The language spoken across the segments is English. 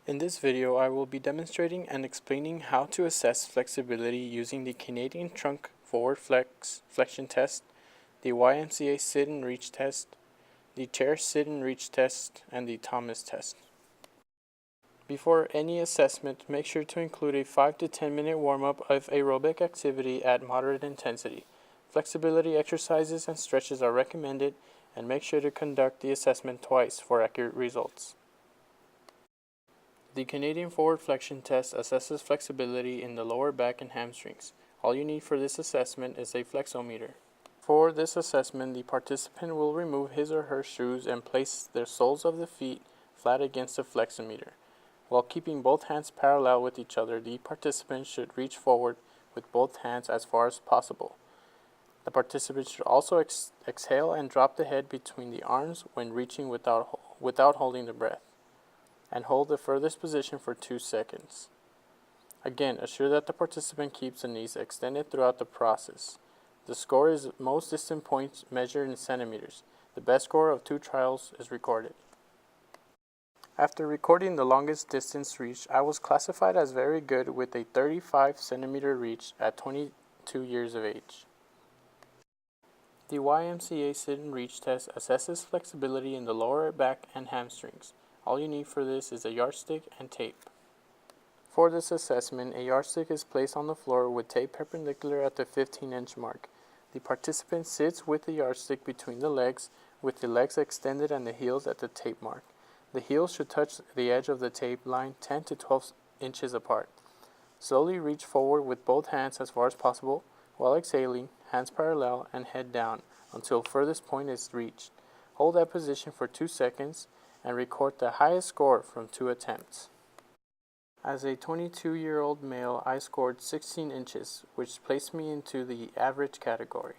In this video, I will be demonstrating and explaining how to assess flexibility using the Canadian Trunk Forward Flexion Test, the YMCA Sit and Reach Test, the Chair Sit and Reach Test, and the Thomas Test. Before any assessment, make sure to include a 5 to 10 minute warm-up of aerobic activity at moderate intensity. Flexibility exercises and stretches are recommended, and make sure to conduct the assessment twice for accurate results. The Canadian Forward Flexion Test assesses flexibility in the lower back and hamstrings. All you need for this assessment is a flexometer. For this assessment, the participant will remove his or her shoes and place their soles of the feet flat against the flexometer. While keeping both hands parallel with each other, the participant should reach forward with both hands as far as possible. The participant should also exhale and drop the head between the arms when reaching without holding the breath, and hold the furthest position for 2 seconds. Again, assure that the participant keeps the knees extended throughout the process. The score is most distant point measured in centimeters. The best score of 2 trials is recorded. After recording the longest distance reached, I was classified as very good with a 35 centimeter reach at 22 years of age. The YMCA Sit and Reach Test assesses flexibility in the lower back and hamstrings. All you need for this is a yardstick and tape. For this assessment, a yardstick is placed on the floor with tape perpendicular at the 15-inch mark. The participant sits with the yardstick between the legs, with the legs extended and the heels at the tape mark. The heels should touch the edge of the tape line 10 to 12 inches apart. Slowly reach forward with both hands as far as possible, while exhaling, hands parallel and head down until furthest point is reached. Hold that position for 2 seconds and record the highest score from 2 attempts. As a 22-year-old male, I scored 16 inches, which placed me into the average category.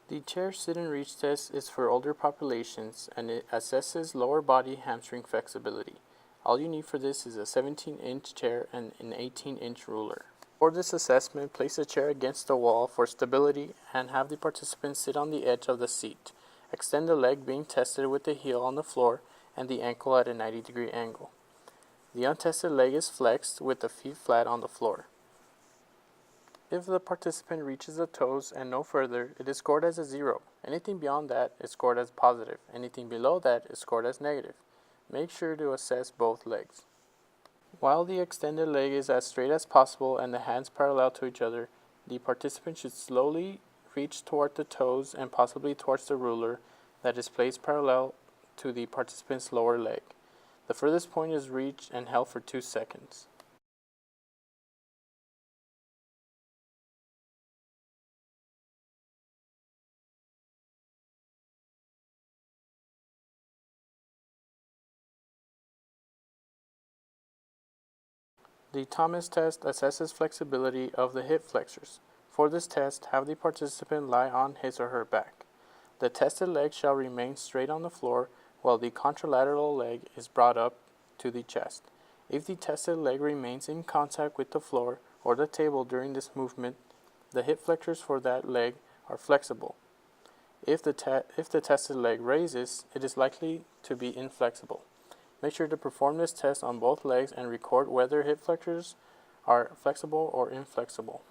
The Chair Sit and Reach Test is for older populations, and it assesses lower body hamstring flexibility. All you need for this is a 17-inch chair and an 18-inch ruler. For this assessment, place a chair against the wall for stability and have the participant sit on the edge of the seat. Extend the leg being tested with the heel on the floor and the ankle at a 90-degree angle. The untested leg is flexed with the feet flat on the floor. If the participant reaches the toes and no further, it is scored as a 0. Anything beyond that is scored as positive. Anything below that is scored as negative. Make sure to assess both legs. While the extended leg is as straight as possible and the hands parallel to each other, the participant should slowly reach toward the toes and possibly towards the ruler that is placed parallel to the participant's lower leg. The furthest point is reached and held for 2 seconds. The Thomas test assesses flexibility of the hip flexors. For this test, have the participant lie on his or her back. The tested leg shall remain straight on the floor while the contralateral leg is brought up to the chest. If the tested leg remains in contact with the floor or the table during this movement, the hip flexors for that leg are flexible. If the tested leg raises, it is likely to be inflexible. Make sure to perform this test on both legs and record whether hip flexors are flexible or inflexible.